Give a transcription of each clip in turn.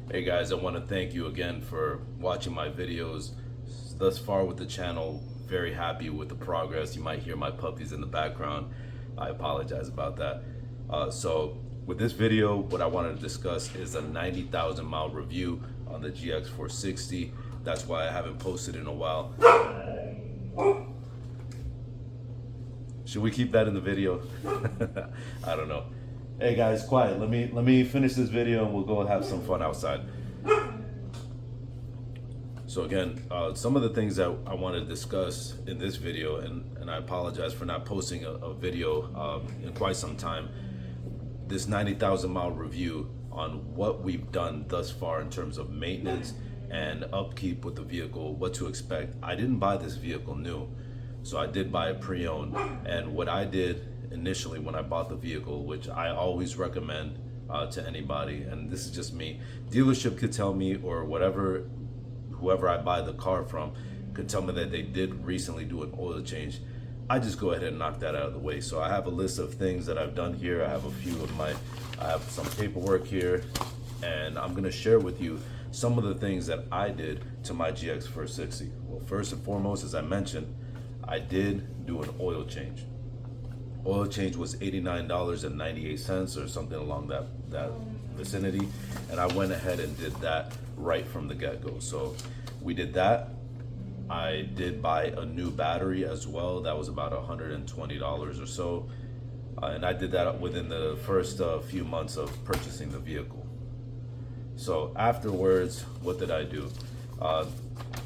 Hey guys, I want to thank you again for watching my videos thus far with the channel. Very happy with the progress. You might hear my puppies in the background. I apologize about that. So with this video, what I wanted to discuss is a 90,000 mile review on the GX460. That's why I haven't posted in a while. Should we keep that in the video? I don't know. Hey guys, quiet. Let me finish this video and we'll go have some fun outside. So again, some of the things that I want to discuss in this video, and I apologize for not posting a video in quite some time. This 90,000 mile review on what we've done thus far in terms of maintenance and upkeep with the vehicle, what to expect. I didn't buy this vehicle new, so I did buy a pre-owned, and what I did initially when I bought the vehicle, which I always recommend to anybody, and this is just me, dealership could tell me, or whoever I buy the car from could tell me that they did recently do an oil change. I just go ahead and knock that out of the way. So I have a list of things that I've done here. I have I have some paperwork here, and I'm gonna share with you some of the things that I did to my GX460. Well, first and foremost, as I mentioned, I did do an oil change. Oil change was $89.98 or something along that vicinity, and I went ahead and did that right from the get-go. So we did that. I did buy a new battery as well. That was about $120 or so, and I did that within the first few months of purchasing the vehicle. So afterwards, what did I do?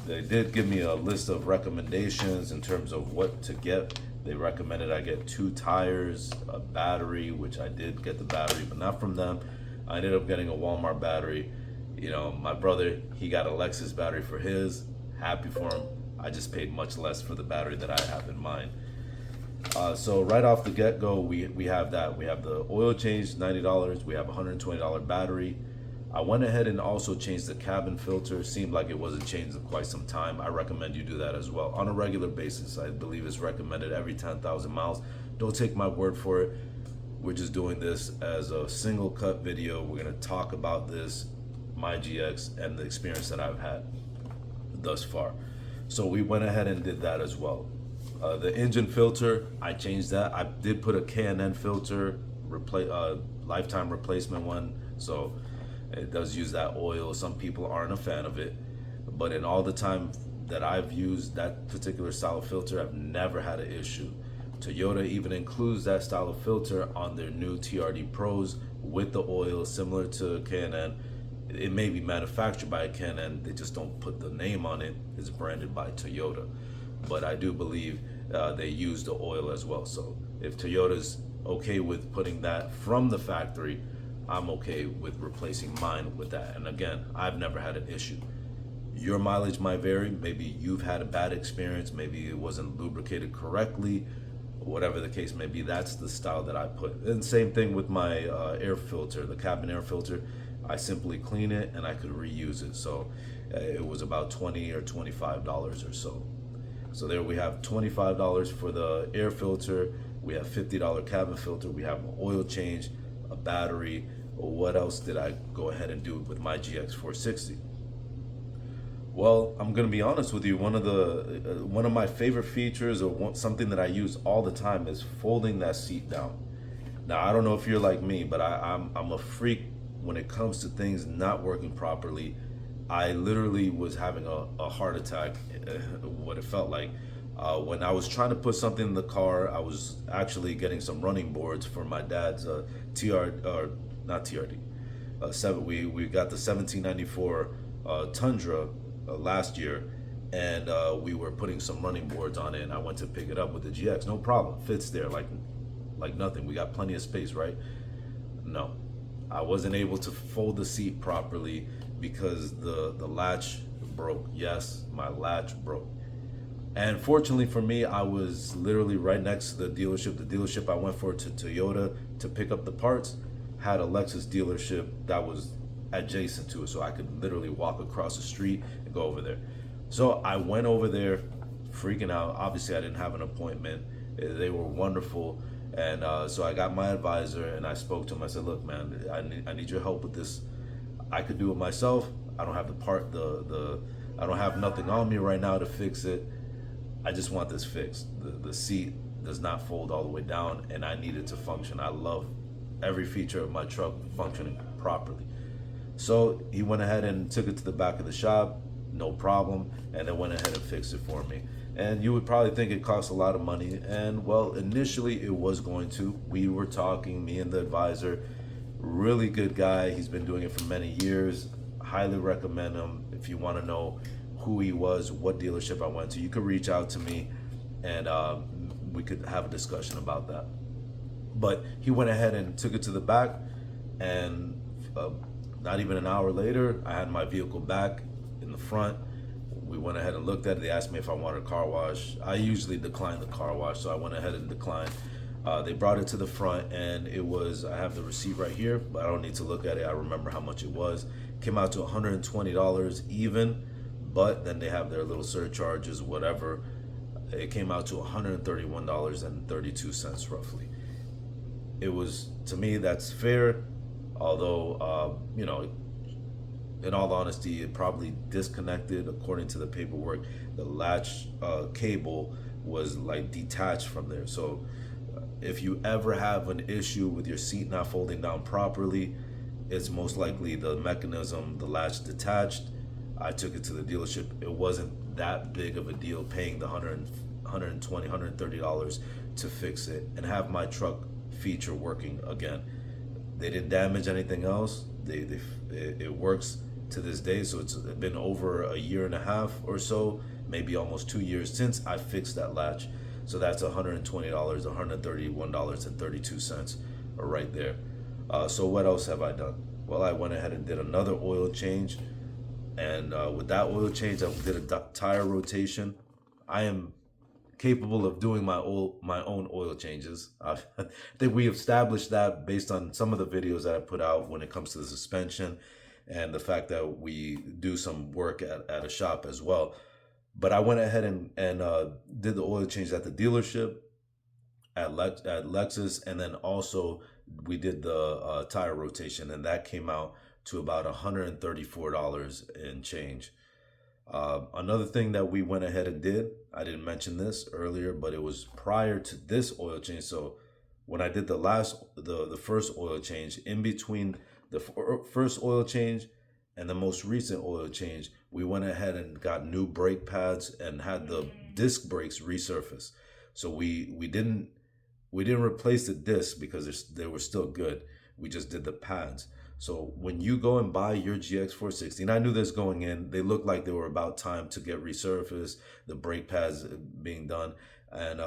They did give me a list of recommendations in terms of what to get. They recommended I get 2 tires, a battery, which I did get the battery, but not from them. I ended up getting a Walmart battery. You know, my brother, he got a Lexus battery for his. Happy for him. I just paid much less for the battery that I have in mind. So right off the get-go, we have that. We have the oil change, $90. We have a $120 battery. I went ahead and also changed the cabin filter. Seemed like it wasn't changed in quite some time. I recommend you do that as well on a regular basis. I believe it's recommended every 10,000 miles. Don't take my word for it. We're just doing this as a single cut video. We're gonna talk about this, my GX, and the experience that I've had thus far. So we went ahead and did that as well. The engine filter, I changed that. I did put a K&N filter, lifetime replacement one. So it does use that oil. Some people aren't a fan of it, but in all the time that I've used that particular style of filter, I've never had an issue. Toyota even includes that style of filter on their new TRD Pros with the oil, similar to K&N. It may be manufactured by a K&N, they just don't put the name on it. It's branded by Toyota, but I do believe they use the oil as well. So if Toyota's okay with putting that from the factory, I'm okay with replacing mine with that. And again, I've never had an issue. Your mileage might vary. Maybe you've had a bad experience. Maybe it wasn't lubricated correctly. Whatever the case may be, that's the style that I put. And same thing with my air filter, the cabin air filter. I simply clean it and I could reuse it. So it was about $20 or $25 or so. So there we have $25 for the air filter. We have $50 cabin filter. We have an oil change, a battery. What else did I go ahead and do with my GX460? Well, I'm gonna be honest with you. One of my favorite features, or something that I use all the time, is folding that seat down. Now, I don't know if you're like me, but I'm a freak when it comes to things not working properly. I literally was having a heart attack, what it felt like. When I was trying to put something in the car, I was actually getting some running boards for my dad's not TRD. We got the 1794 Tundra last year, and we were putting some running boards on it, and I went to pick it up with the GX. No problem, fits there like nothing. We got plenty of space, right? No, I wasn't able to fold the seat properly because the latch broke. Yes, my latch broke. And fortunately for me, I was literally right next to the dealership. The dealership I went for to Toyota to pick up the parts had a Lexus dealership that was adjacent to it, so I could literally walk across the street and go over there. So I went over there freaking out. Obviously I didn't have an appointment. They were wonderful. And so I got my advisor and I spoke to him. I said, look, man, I need your help with this. I could do it myself. I don't have the I don't have nothing on me right now to fix it. I just want this fixed. The seat does not fold all the way down, and I need it to function. I love every feature of my truck functioning properly. So he went ahead and took it to the back of the shop, no problem, and then went ahead and fixed it for me. And you would probably think it costs a lot of money, and well, initially it was going to. We were talking, me and the advisor, really good guy. He's been doing it for many years. Highly recommend him. If you want to know who he was, what dealership I went to, you could reach out to me, and we could have a discussion about that. But he went ahead and took it to the back, and not even an hour later, I had my vehicle back in the front. We went ahead and looked at it. They asked me if I wanted a car wash. I usually decline the car wash, so I went ahead and declined. They brought it to the front, and it was, I have the receipt right here, but I don't need to look at it. I remember how much it was. It came out to $120 even, but then they have their little surcharges, whatever. It came out to $131.32 roughly. It was, to me, that's fair, although, you know, in all honesty, it probably disconnected. According to the paperwork, the latch cable was like detached from there. So if you ever have an issue with your seat not folding down properly, it's most likely the mechanism, the latch detached. I took it to the dealership. It wasn't that big of a deal paying the $120, $130 to fix it and have my truck feature working again. They didn't damage anything else. It works to this day. So it's been over a year and a half or so, maybe almost 2 years since I fixed that latch. So that's $120, $131.32 right there. So what else have I done? Well, I went ahead and did another oil change. And with that oil change, I did a tire rotation. I am capable of doing my own oil changes. I think we established that based on some of the videos that I put out when it comes to the suspension and the fact that we do some work at a shop as well. But I went ahead and did the oil change at the dealership at Lexus, and then also we did the tire rotation, and that came out to about $134 and change. Another thing that we went ahead and did, I didn't mention this earlier, but it was prior to this oil change. So when I did the first oil change, in between the first oil change and the most recent oil change, we went ahead and got new brake pads and had the disc brakes resurfaced. So we didn't replace the discs because they were still good. We just did the pads. So when you go and buy your GX460, and I knew this going in, they looked like they were about time to get resurfaced, the brake pads being done. And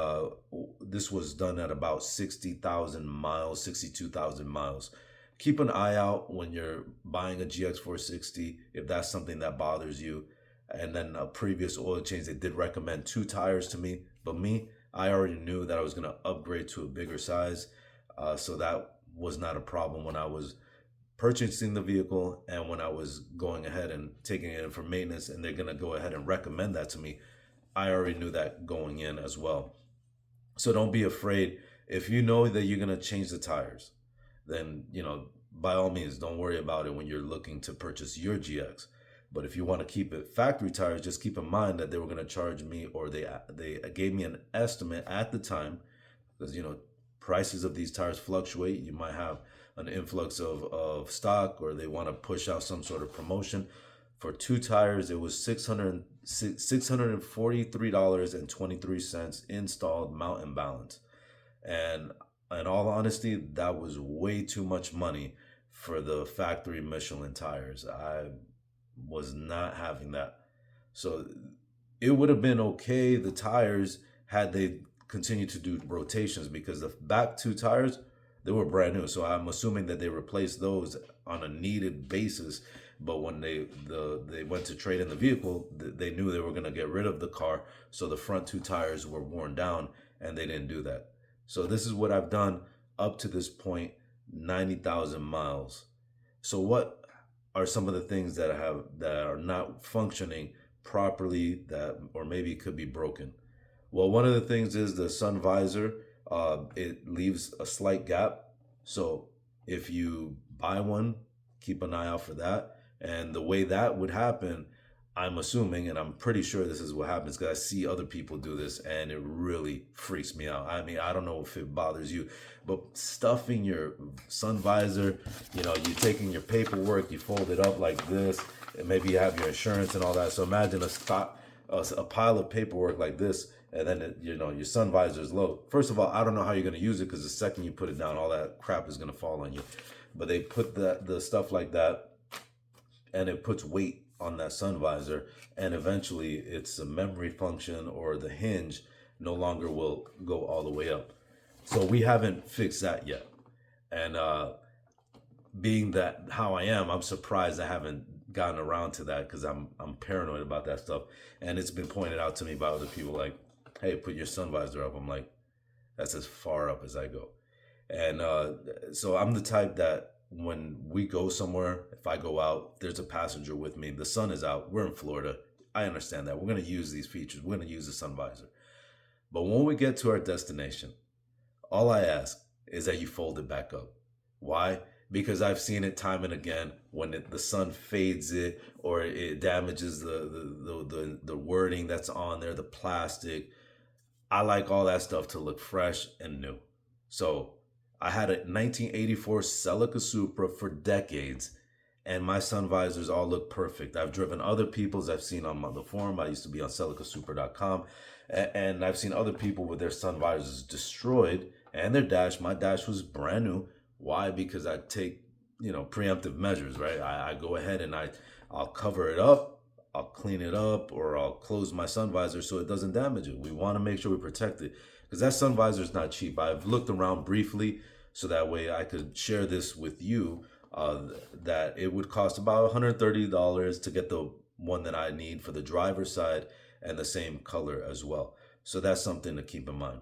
this was done at about 60,000 miles, 62,000 miles. Keep an eye out when you're buying a GX460 if that's something that bothers you. And then a previous oil change, they did recommend 2 tires to me. But I already knew that I was going to upgrade to a bigger size. So that was not a problem when I was purchasing the vehicle and when I was going ahead and taking it in for maintenance, and they're going to go ahead and recommend that to me. I already knew that going in as well. So don't be afraid. If you know that you're going to change the tires, then, you know, by all means, don't worry about it when you're looking to purchase your GX. But if you want to keep it factory tires, just keep in mind that they were going to charge me, or they gave me an estimate at the time, because, you know, prices of these tires fluctuate. You might have an influx of stock, or they want to push out some sort of promotion. For 2 tires, it was $643.23 installed mount and balance. And in all honesty, that was way too much money for the factory Michelin tires. I was not having that. So it would have been okay, the tires, had they continued to do rotations, because the back 2 tires, they were brand new. So I'm assuming that they replaced those on a needed basis. But when they went to trade in the vehicle, they knew they were going to get rid of the car. So the front 2 tires were worn down, and they didn't do that. So this is what I've done up to this point, 90,000 miles. So what are some of the things that are not functioning properly, that, or maybe could be broken? Well, one of the things is the sun visor. It leaves a slight gap. So if you buy one, keep an eye out for that. And the way that would happen, I'm assuming, and I'm pretty sure this is what happens because I see other people do this and it really freaks me out. I mean, I don't know if it bothers you, but stuffing your sun visor, you taking your paperwork, you fold it up like this, and maybe you have your insurance and all that. So imagine a pile of paperwork like this, and then your sun visor is low. First of all, I don't know how you're going to use it because the second you put it down, all that crap is going to fall on you. But they put the stuff like that, and it puts weight on that sun visor, and eventually it's a memory function or the hinge no longer will go all the way up. So we haven't fixed that yet. And being that how I am, I'm surprised I haven't gotten around to that because I'm paranoid about that stuff. And it's been pointed out to me by other people like, hey, put your sun visor up. I'm like, that's as far up as I go. And so I'm the type that when we go somewhere, if I go out, there's a passenger with me, the sun is out, we're in Florida, I understand that. We're going to use these features. We're going to use the sun visor. But when we get to our destination, all I ask is that you fold it back up. Why? Because I've seen it time and again when the sun fades it or it damages the wording that's on there, the plastic. I like all that stuff to look fresh and new. So I had a 1984 Celica Supra for decades, and my sun visors all look perfect. I've driven other people's. I've seen on the forum. I used to be on celicasupra.com, and I've seen other people with their sun visors destroyed and their dash. My dash was brand new. Why? Because I take preemptive measures, right? I go ahead and I'll cover it up, I'll clean it up, or I'll close my sun visor so it doesn't damage it. We want to make sure we protect it because that sun visor is not cheap. I've looked around briefly so that way I could share this with you, that it would cost about $130 to get the one that I need for the driver's side and the same color as well. So that's something to keep in mind.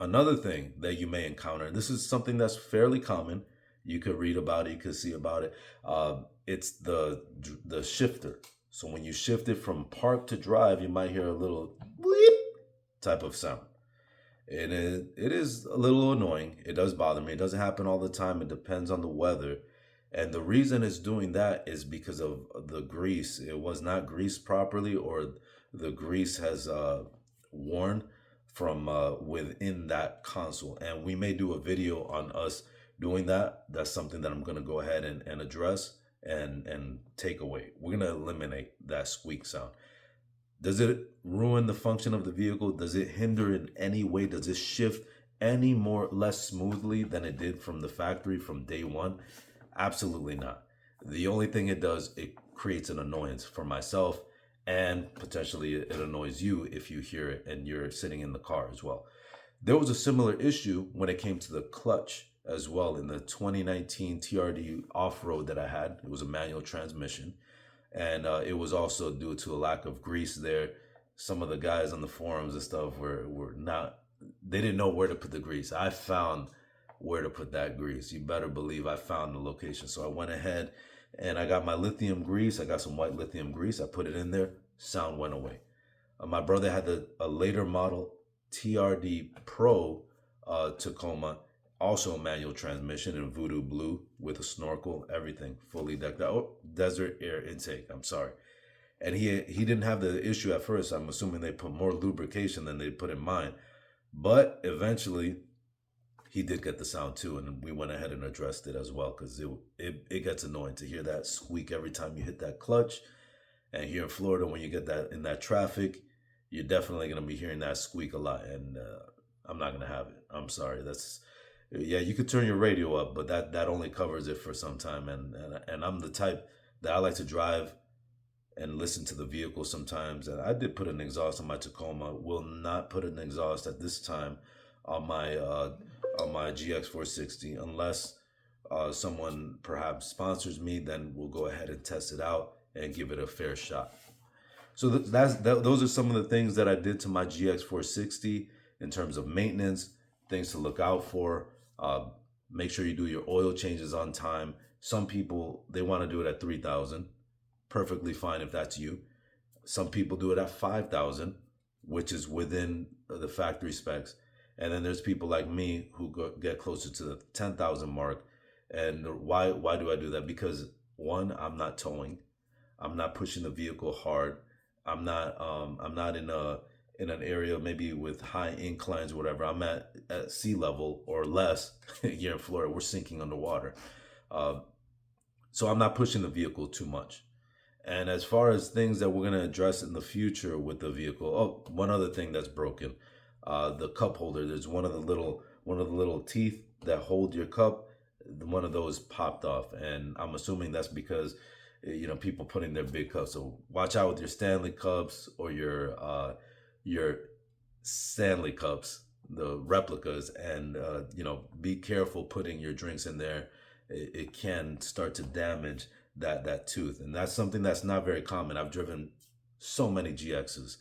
Another thing that you may encounter, and this is something that's fairly common, you could read about it, you could see about it, it's the shifter. So when you shift it from park to drive, you might hear a little bleep type of sound. It is a little annoying. It does bother me. It doesn't happen all the time. It depends on the weather. And the reason it's doing that is because of the grease. It was not greased properly, or the grease has worn from within that console. And we may do a video on us doing that. That's something that I'm going to go ahead and address and take away. We're going to eliminate that squeak sound. Does it ruin the function of the vehicle? Does it hinder in any way? Does it shift any less smoothly than it did from the factory from day one? Absolutely not. The only thing it does, it creates an annoyance for myself, and potentially it annoys you if you hear it and you're sitting in the car as well. There was a similar issue when it came to the clutch as well in the 2019 TRD off-road that I had. It was a manual transmission. And it was also due to a lack of grease there. Some of the guys on the forums and stuff were not, they didn't know where to put the grease. I found where to put that grease. You better believe I found the location. So I went ahead and I got my lithium grease. I got some white lithium grease. I put it in there. Sound went away. My brother had a later model TRD Pro Tacoma, also a manual transmission in voodoo blue with a snorkel, everything fully decked out. Oh, desert air intake, I'm sorry. And he didn't have the issue at first. I'm assuming they put more lubrication than they put in mine. But eventually, he did get the sound too, and we went ahead and addressed it as well, because it gets annoying to hear that squeak every time you hit that clutch. And here in Florida, when you get that in that traffic, you're definitely going to be hearing that squeak a lot, and I'm not going to have it. I'm sorry. Yeah, you could turn your radio up, but that only covers it for some time. And I'm the type that I like to drive and listen to the vehicle sometimes. And I did put an exhaust on my Tacoma. Will not put an exhaust at this time on my GX460 unless someone perhaps sponsors me. Then we'll go ahead and test it out and give it a fair shot. So those are some of the things that I did to my GX460 in terms of maintenance, things to look out for. Make sure you do your oil changes on time. Some people, they want to do it at 3,000. Perfectly fine if that's you. Some people do it at 5,000, which is within the factory specs. And then there's people like me who get closer to the 10,000 mark. And why do I do that? Because One, I'm not towing. I'm not pushing the vehicle hard. I'm not in an area maybe with high inclines or whatever. I'm at sea level or less. Here in Florida, we're sinking underwater. Uh, so I'm not pushing the vehicle too much. And as far as things that we're going to address in the future with the vehicle, oh, one other thing that's broken, the cup holder. There's one of the little teeth that hold your cup. One of those popped off, and I'm assuming that's because people putting their big cups. So watch out with your Stanley cups or your Stanley cups, the replicas, and be careful putting your drinks in there. It can start to damage that tooth, and that's something that's not very common. I've driven so many GXs,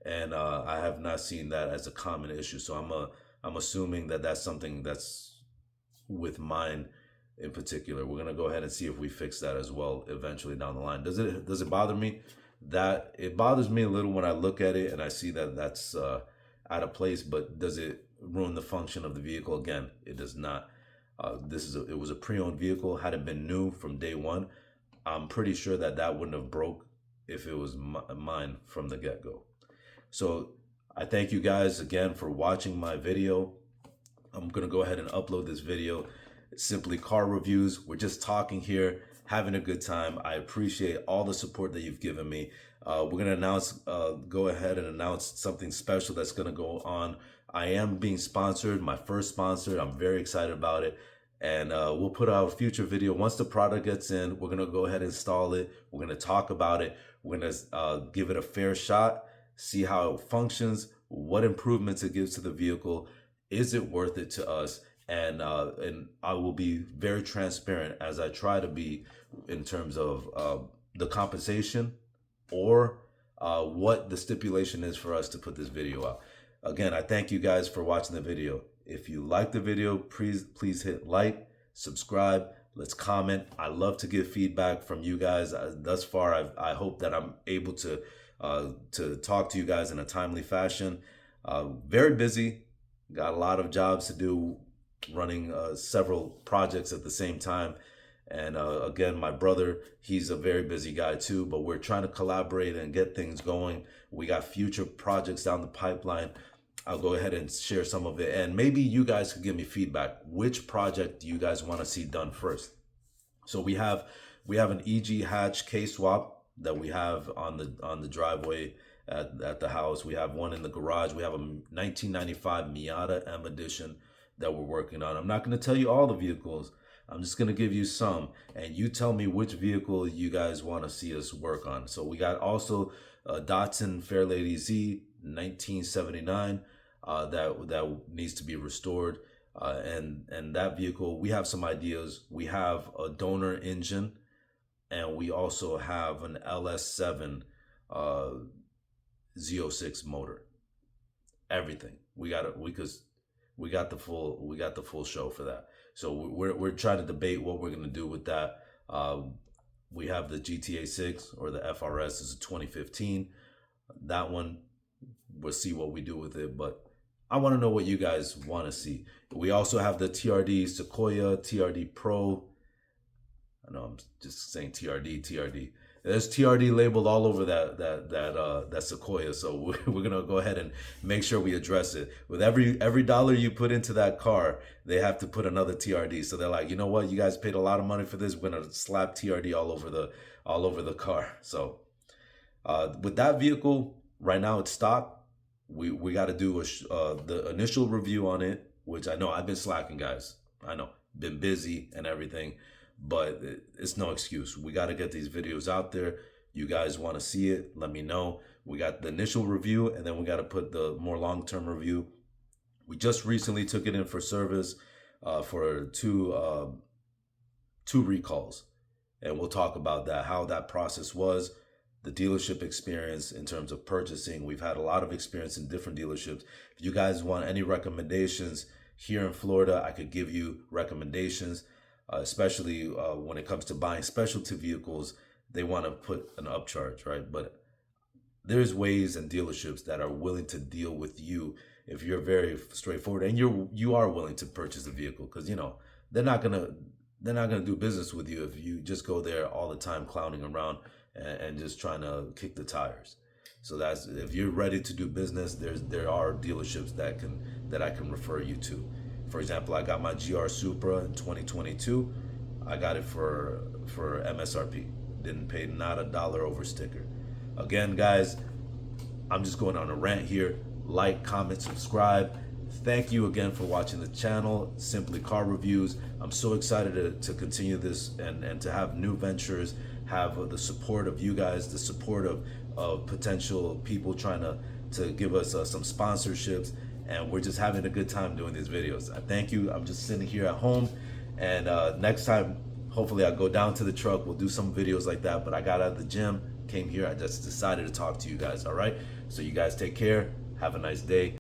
and I have not seen that as a common issue. So I'm assuming that that's something that's with mine in particular. We're gonna go ahead and see if we fix that as well eventually down the line. Does it bother me? That it bothers me a little when I look at it and I see that that's out of place. But does it ruin the function of the vehicle? Again, it does not. It was a pre-owned vehicle. Had it been new from day one, I'm pretty sure that wouldn't have broke if it was mine from the get-go. So I thank you guys again for watching my video. I'm gonna go ahead and upload this video. It's simply car reviews. We're just talking here, having a good time. I appreciate all the support that you've given me. We're gonna go ahead and announce something special that's gonna go on. I am being sponsored, my first sponsor. I'm very excited about it. And we'll put out a future video. Once the product gets in, we're gonna go ahead and install it. We're gonna talk about it. We're gonna give it a fair shot, see how it functions, what improvements it gives to the vehicle. Is it worth it to us? And I will be very transparent as I try to be in terms of the compensation or what the stipulation is for us to put this video out. Again, I thank you guys for watching the video. If you like the video, please hit like, subscribe, let's comment. I love to get feedback from you guys. Thus far, I hope that I'm able to talk to you guys in a timely fashion. Very busy, got a lot of jobs to do, running several projects at the same time. And again, my brother, he's a very busy guy too, but we're trying to collaborate and get things going. We got future projects down the pipeline. I'll go ahead and share some of it. And maybe you guys could give me feedback. Which project do you guys want to see done first? So we have an EG hatch K-swap that we have on the driveway at the house. We have one in the garage. We have a 1995 Miata M Edition that we're working on. I'm not going to tell you all the vehicles. I'm just going to give you some, and you tell me which vehicle you guys want to see us work on. So we got also a Datsun Fairlady Z 1979 that needs to be restored, and that vehicle, we have some ideas. We have a donor engine, and we also have an LS7 Z06 motor. Everything we got it because we got the full show for that. So we're trying to debate what we're going to do with that. We have the GTA 6 or the FRS is a 2015. That one, we'll see what we do with it, but I want to know what you guys want to see. We also have the TRD Sequoia, TRD Pro. I know I'm just saying TRD. There's TRD labeled all over that Sequoia, so we're gonna go ahead and make sure we address it. With every dollar you put into that car, they have to put another TRD. So they're like, you know what, you guys paid a lot of money for this. We're gonna slap TRD all over the car. So with that vehicle, right now it's stock. We got to do the initial review on it, which I know I've been slacking, guys. I know, been busy and everything. But it's no excuse. We got to get these videos out there. You guys want to see it, let me know. We got the initial review, and then we got to put the more long-term review. We just recently took it in for service for two recalls, and we'll talk about that, how that process was, the dealership experience in terms of purchasing. We've had a lot of experience in different dealerships. If you guys want any recommendations here in Florida, I could give you recommendations. Especially when it comes to buying specialty vehicles, they want to put an upcharge, right? But there's ways and dealerships that are willing to deal with you if you're very straightforward and you are willing to purchase the vehicle, because they're not gonna they're not going to do business with you if you just go there all the time clowning around and just trying to kick the tires. So that's, if you're ready to do business, there are dealerships that I can refer you to. For example, I got my GR Supra in 2022. I got it for MSRP. Didn't pay not a dollar over sticker. Again, guys, I'm just going on a rant here. Like, comment, subscribe. Thank you again for watching the channel, Simply Car Reviews. I'm so excited to continue this and to have new ventures, have the support of you guys, the support of potential people trying to give us some sponsorships, and we're just having a good time doing these videos. I thank you. I'm just sitting here at home, and next time, hopefully I'll go down to the truck. We'll do some videos like that, but I got out of the gym, came here, I just decided to talk to you guys, all right? So you guys take care. Have a nice day.